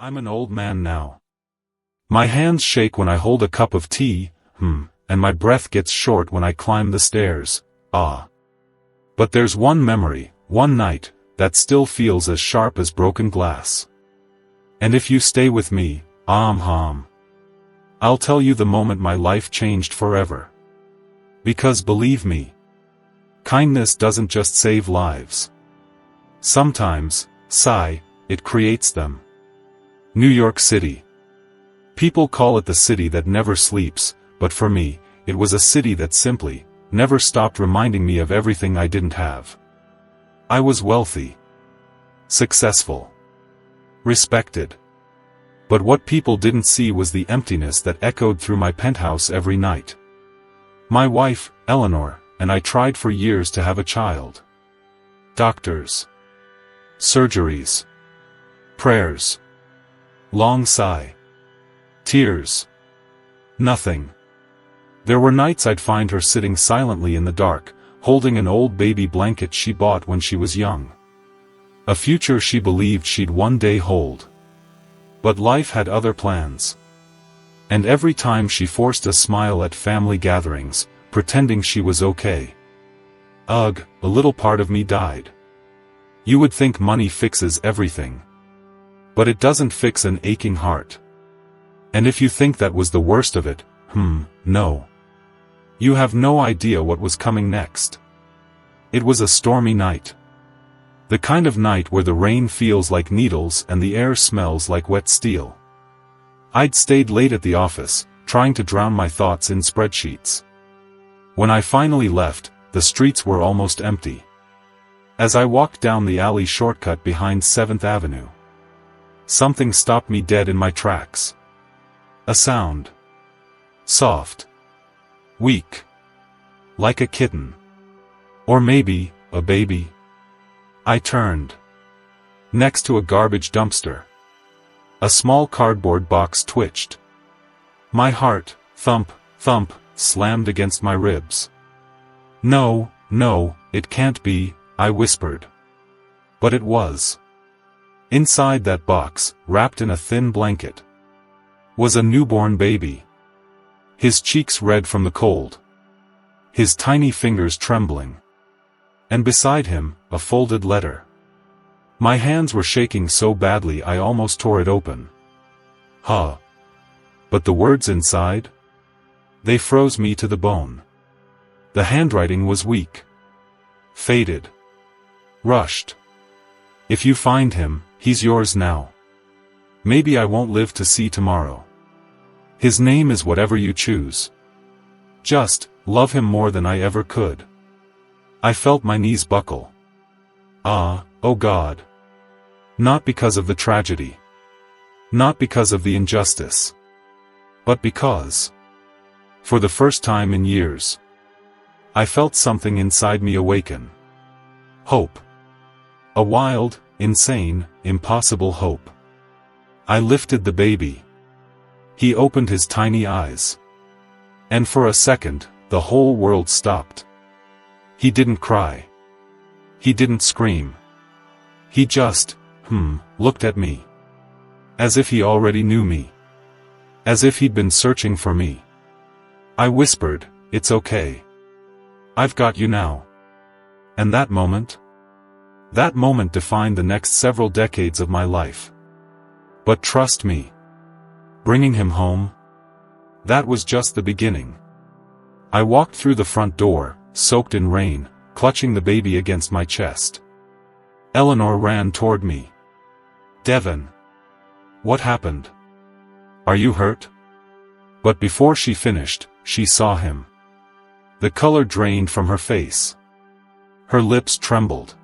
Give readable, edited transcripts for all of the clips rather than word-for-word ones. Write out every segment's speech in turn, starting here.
I'm an old man now. My hands shake when I hold a cup of tea, and my breath gets short when I climb the stairs, But there's one memory, one night, that still feels as sharp as broken glass. And if you stay with me, I'll tell you the moment my life changed forever. Because believe me, kindness doesn't just save lives. Sometimes, it creates them. New York City. People call it the city that never sleeps, but for me, it was a city that simply, never stopped reminding me of everything I didn't have. I was wealthy, successful, respected. But what people didn't see was the emptiness that echoed through my penthouse every night. My wife, Eleanor, and I tried for years to have a child. Doctors, surgeries, prayers, long sigh, tears. Nothing. There were nights I'd find her sitting silently in the dark, holding an old baby blanket she bought when she was young. A future she believed she'd one day hold. But life had other plans. And every time she forced a smile at family gatherings, pretending she was okay. A little part of me died. You would think money fixes everything. But it doesn't fix an aching heart. And if you think that was the worst of it, no. You have no idea what was coming next. It was a stormy night. The kind of night where the rain feels like needles and the air smells like wet steel. I'd stayed late at the office, trying to drown my thoughts in spreadsheets. When I finally left, the streets were almost empty. As I walked down the alley shortcut behind 7th Avenue, something stopped me dead in my tracks. A sound. Soft. Weak. Like a kitten. Or maybe, a baby. I turned. Next to a garbage dumpster. A small cardboard box twitched. My heart, thump, thump, slammed against my ribs. No, it can't be, I whispered. But it was. Inside that box, wrapped in a thin blanket, was a newborn baby. His cheeks red from the cold. His tiny fingers trembling. And beside him, a folded letter. My hands were shaking so badly I almost tore it open. But the words inside? They froze me to the bone. The handwriting was weak. Faded. Rushed. If you find him, he's yours now. Maybe I won't live to see tomorrow. His name is whatever you choose. Just, love him more than I ever could. I felt my knees buckle. Oh God. Not because of the tragedy. Not because of the injustice. But because, for the first time in years, I felt something inside me awaken. Hope. A wild, insane, impossible hope. I lifted the baby. He opened his tiny eyes. And for a second, the whole world stopped. He didn't cry. He didn't scream. He just, looked at me. As if he already knew me. As if he'd been searching for me. I whispered, "It's okay. I've got you now." And that moment defined the next several decades of my life. But trust me, bringing him home, that was just the beginning. I walked through the front door, soaked in rain, clutching the baby against my chest. Eleanor ran toward me. "Devon. What happened? Are you hurt?" But before she finished, she saw him. The color drained from her face. Her lips trembled.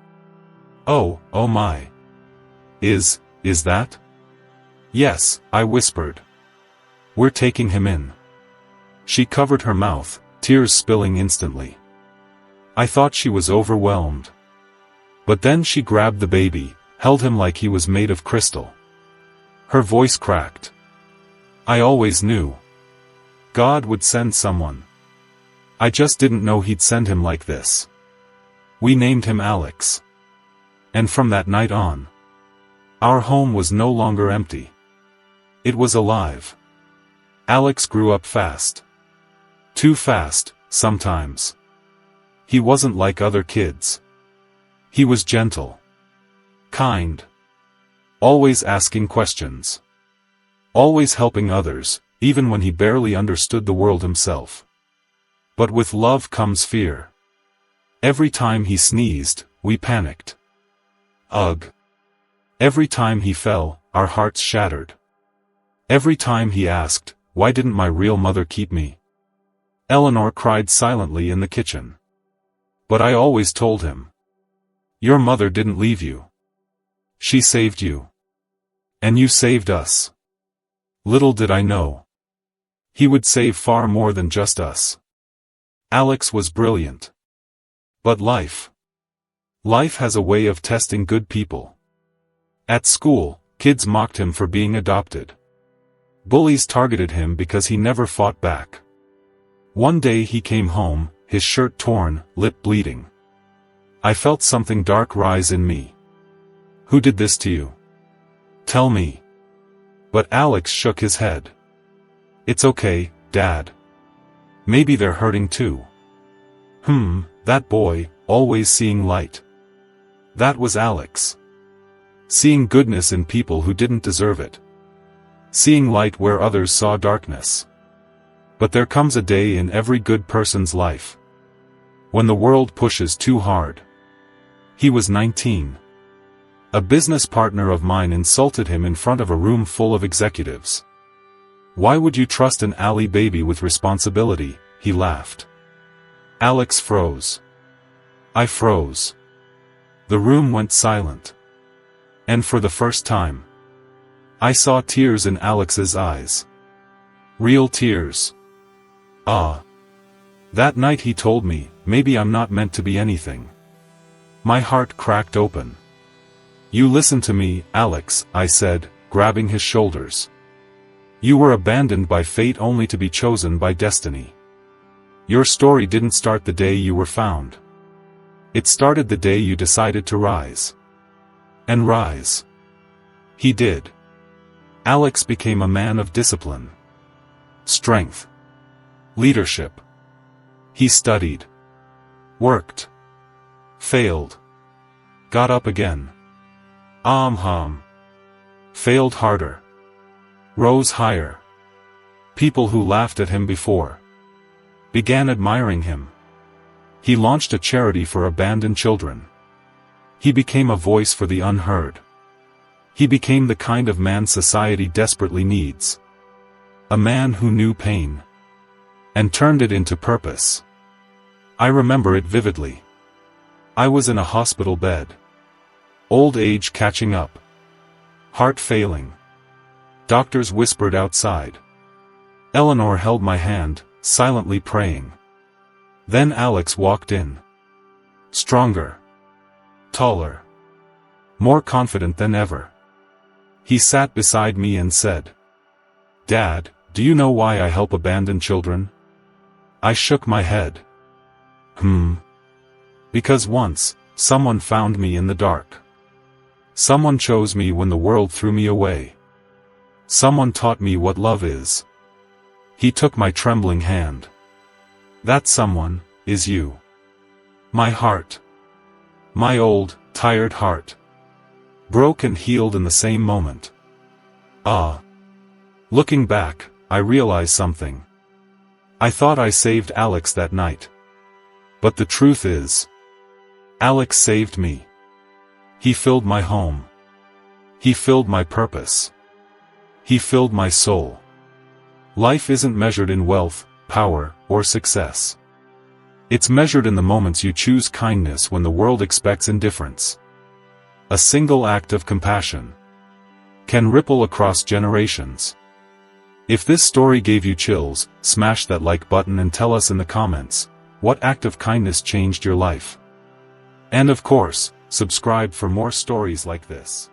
Oh my. Is that? "Yes," I whispered. "We're taking him in." She covered her mouth, tears spilling instantly. I thought she was overwhelmed. But then she grabbed the baby, held him like he was made of crystal. Her voice cracked. "I always knew. God would send someone. I just didn't know he'd send him like this." We named him Alex. And from that night on, our home was no longer empty. It was alive. Alex grew up fast. Too fast, sometimes. He wasn't like other kids. He was gentle. Kind. Always asking questions. Always helping others, even when he barely understood the world himself. But with love comes fear. Every time he sneezed, we panicked. Ugh. Every time he fell, our hearts shattered. Every time he asked, "Why didn't my real mother keep me?" Eleanor cried silently in the kitchen. But I always told him, "Your mother didn't leave you. She saved you. And you saved us." Little did I know. He would save far more than just us. Alex was brilliant. But life has a way of testing good people. At school, kids mocked him for being adopted. Bullies targeted him because he never fought back. One day he came home, his shirt torn, lip bleeding. I felt something dark rise in me. "Who did this to you? Tell me." But Alex shook his head. "It's okay, Dad. Maybe they're hurting too." That boy, always seeing light. That was Alex. Seeing goodness in people who didn't deserve it. Seeing light where others saw darkness. But there comes a day in every good person's life when the world pushes too hard. He was 19. A business partner of mine insulted him in front of a room full of executives. "Why would you trust an alley baby with responsibility?" he laughed. Alex froze. I froze. The room went silent. And for the first time, I saw tears in Alex's eyes. Real tears. That night he told me, "Maybe I'm not meant to be anything." My heart cracked open. "You listen to me, Alex," I said, grabbing his shoulders. "You were abandoned by fate only to be chosen by destiny. Your story didn't start the day you were found. It started the day you decided to rise. And rise." He did. Alex became a man of discipline. Strength. Leadership. He studied. Worked. Failed. Got up again. Failed harder. Rose higher. People who laughed at him before began admiring him. He launched a charity for abandoned children. He became a voice for the unheard. He became the kind of man society desperately needs. A man who knew pain and turned it into purpose. I remember it vividly. I was in a hospital bed. Old age catching up. Heart failing. Doctors whispered outside. Eleanor held my hand, silently praying. Then Alex walked in. Stronger. Taller. More confident than ever. He sat beside me and said, "Dad, do you know why I help abandoned children?" I shook my head. Because once, someone found me in the dark. Someone chose me when the world threw me away. Someone taught me what love is. He took my trembling hand. That someone is you. My heart. My old, tired heart. Broke and healed in the same moment. Looking back, I realized something. I thought I saved Alex that night. But the truth is, Alex saved me. He filled my home. He filled my purpose. He filled my soul. Life isn't measured in wealth, power, or success. It's measured in the moments you choose kindness when the world expects indifference. A single act of compassion can ripple across generations. If this story gave you chills, smash that like button and tell us in the comments, what act of kindness changed your life? And of course, subscribe for more stories like this.